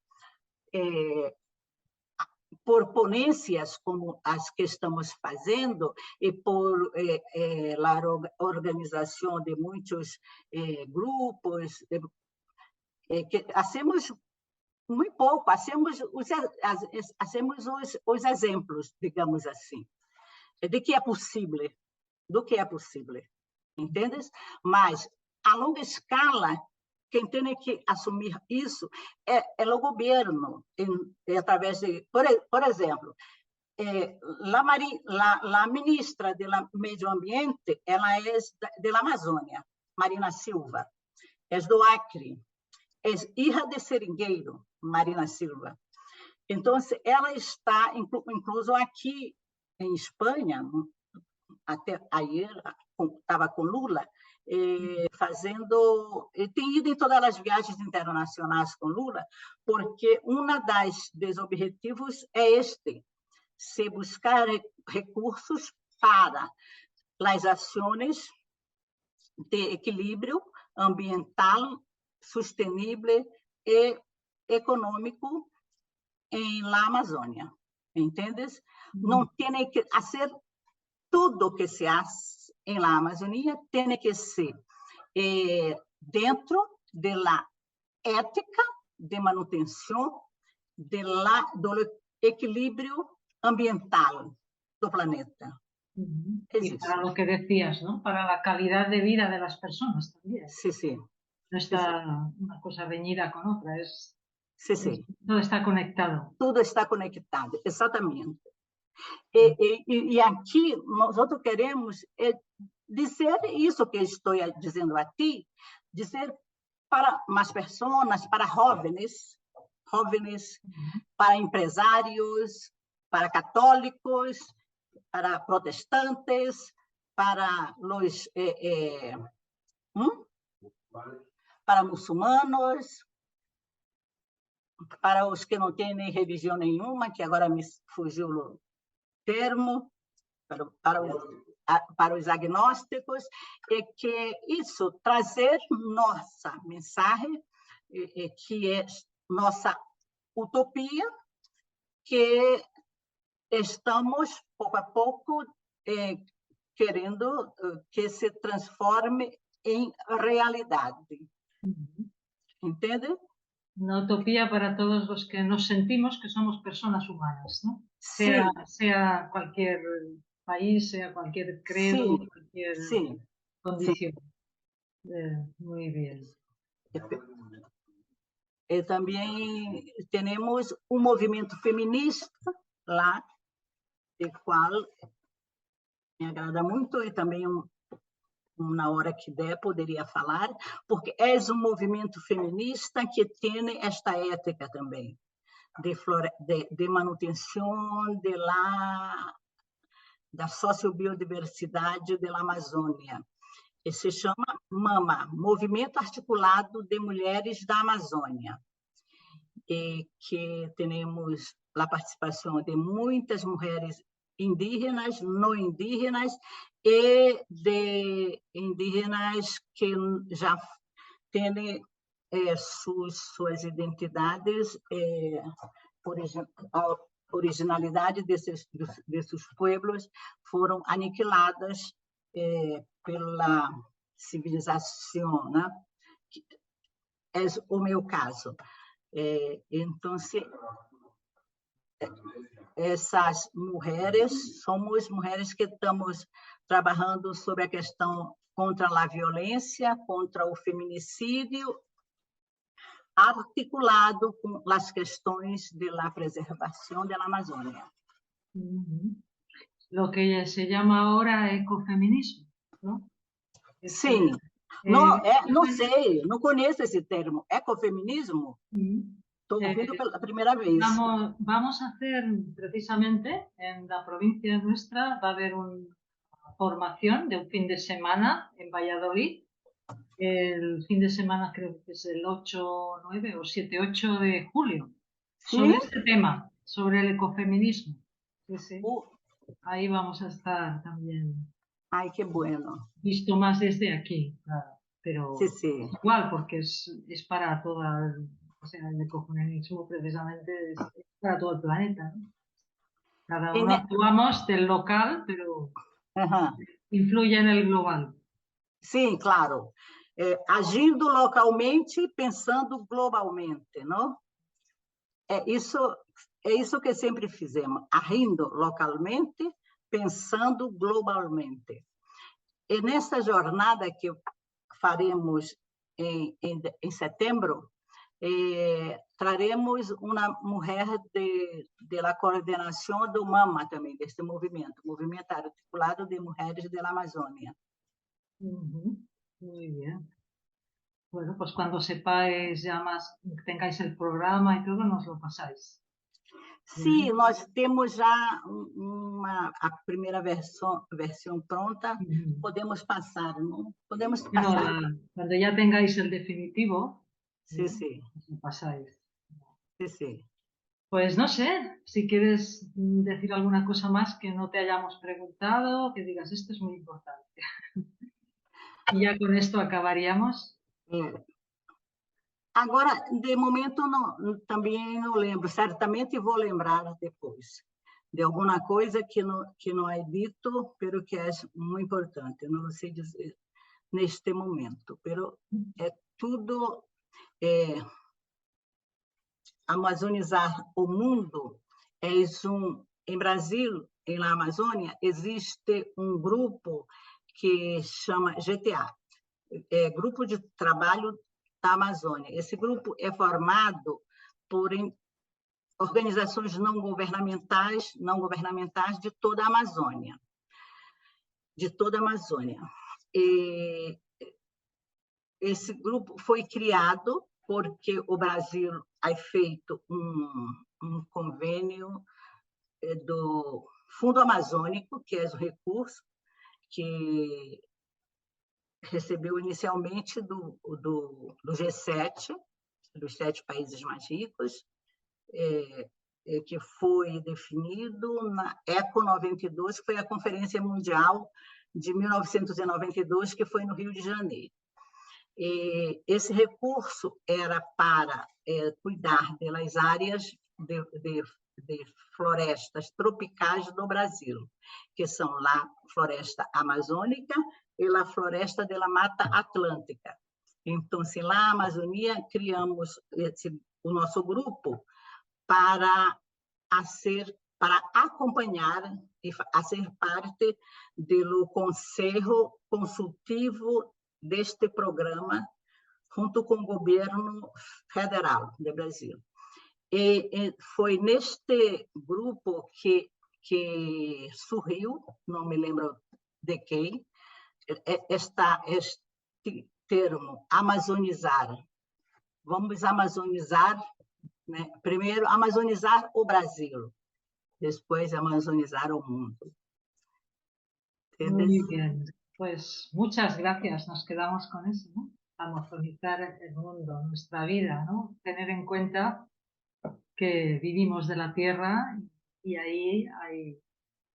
B: por ponências como as que estamos fazendo e por a organização de muitos grupos, que fazemos muito pouco, fazemos os exemplos, digamos assim, de que é possível, do que é possível, entendes? Mas, a longa escala, quem tem que assumir isso é o governo, através de, por exemplo, a ministra do Meio Ambiente, ela é da Amazônia, Marina Silva, é do Acre, é hija de seringueiro, Marina Silva. Então, ela está incluso aqui em Espanha, até ayer, estava com Lula, tem ido em todas as viagens internacionais com Lula, porque dos objetivos é se buscar recursos para as ações de equilíbrio ambiental, sustentável e econômico na Amazônia, ¿entiendes? Não tem que fazer tudo que se faz na Amazônia, tem que ser dentro da ética de manutenção do equilíbrio ambiental do planeta.
A: Y para lo que decías, ¿no? Para la calidad de vida de las personas también.
B: Sí, sí.
A: No está una cosa reñida con otra, todo está conectado.
B: Tudo está conectado, exatamente. E aqui, nós queremos dizer isso que estou dizendo a ti, dizer para mais pessoas, para jovens, para empresários, para católicos, para protestantes, para os para muçulmanos, para os que não têm nem religião nenhuma, que agora me fugiu o termo, para os agnósticos, e que isso, trazer nossa mensagem, que é nossa utopia, que estamos, pouco a pouco, querendo que se transforme em realidade. ¿Entende?
A: Una utopía para todos los que nos sentimos que somos personas humanas, ¿no?
B: Sí.
A: Sea cualquier país, sea cualquier credo,
B: Sí.
A: cualquier
B: Sí.
A: condición. Muy bien.
B: Também temos um movimento feminista lá, do qual me agrada muito, e também na hora que der poderia falar, porque é um movimento feminista que tem esta ética também, de manutenção da sociobiodiversidade da Amazônia. E se chama MAMA, Movimento Articulado de Mulheres da Amazônia, e que temos a participação de muitas mulheres indígenas, não indígenas, e de indígenas que já têm suas identidades, a originalidade desses pueblos foram aniquiladas pela civilização, né? É o meu caso. Então, essas mulheres, somos mulheres que estamos trabalhando sobre a questão contra a violência, contra o feminicídio, articulado com as questões da preservação da Amazônia.
A: Lo que se llama ahora ecofeminismo, ¿no?
B: Sim. Não sei, não conheço esse termo. Ecofeminismo? Estou ouvindo pela primeira vez.
A: Vamos a hacer, precisamente, en la provincia nuestra, va a haber una formación de un fin de semana en Valladolid. El fin de semana creo que es el 8, 9 o 7, 8 de julio. ¿Sí? Sobre este tema, sobre el ecofeminismo. Sí. Ahí vamos a estar también.
B: Ay, qué bueno.
A: Visto más desde aquí, claro. Pero
B: sí.
A: Igual, porque es para toda... O sea, el ecofeminismo precisamente es para todo el planeta, ¿no? Cada uno actuamos del local, pero influye en el global.
B: Sim, claro. Agindo localmente, pensando globalmente, não? É isso que sempre fizemos, agindo localmente, pensando globalmente. E nessa jornada que faremos em setembro, traremos uma mulher da coordenação do MAMA também, deste movimento articulado de mulheres da Amazônia.
A: Muy bien. Bueno, pues cuando sepáis ya más, tengáis el programa y todo, nos lo pasáis.
B: Sim, nós temos já a primeira versão pronta, podemos passar, não? Podemos passar.
A: Cuando ya tengáis el definitivo,
B: sí, sí.
A: lo pasáis.
B: Sí, sí.
A: Pues no sé, si quieres decir alguna cosa más que no te hayamos preguntado, que digas, esto es muy importante. Y ya con esto acabaríamos.
B: Agora, de momento, também não lembro. Certamente vou lembrar depois de alguma coisa que não é dito, pero que é muito importante. Não sei dizer neste momento, pero é tudo amazonizar o mundo. Em Brasil, na Amazônia, existe um grupo que chama GTA, Grupo de Trabalho da Amazônia. Esse grupo é formado por organizações não governamentais de toda a Amazônia. E esse grupo foi criado porque o Brasil ha feito um convênio do Fundo Amazônico, que é o recurso que recebeu inicialmente do G7, dos 7 países mais ricos, que foi definido na ECO 92, que foi a Conferência Mundial de 1992, que foi no Rio de Janeiro. E esse recurso era para cuidar das áreas de florestas tropicais do Brasil, que são a floresta amazônica e a floresta da Mata Atlântica. Então, lá na Amazônia, criamos o nosso grupo para acompanhar e a ser parte do Conselho Consultivo deste programa, junto com o governo federal do Brasil. E foi neste grupo que surgiu, não me lembro de quem, este termo, amazonizar. Vamos amazonizar, né? Primeiro, amazonizar o Brasil, depois amazonizar o mundo.
A: Muy bien. Pues muchas gracias. Nos quedamos con eso, ¿no? Amazonizar el mundo, nuestra vida, ¿no? Tener en cuenta que vivimos de la tierra y ahí hay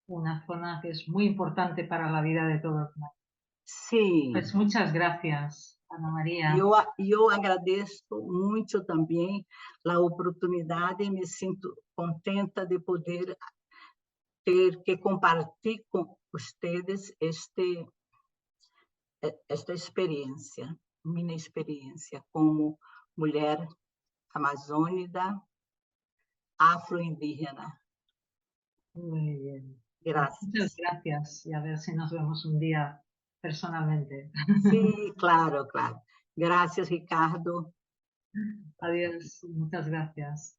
A: una zona que es muy importante para la vida de todos.
B: Sim.
A: Pues muchas gracias, Ana María.
B: Eu agradeço muito também a oportunidade e me sinto contenta de poder ter que compartilhar com vocês esta experiência, minha experiência como mulher amazônica, afroindígena.
A: Muy bien.
B: Gracias.
A: Muchas gracias y a ver si nos vemos un día personalmente.
B: Sí, claro, claro. Gracias, Ricardo.
A: Adiós, muchas gracias.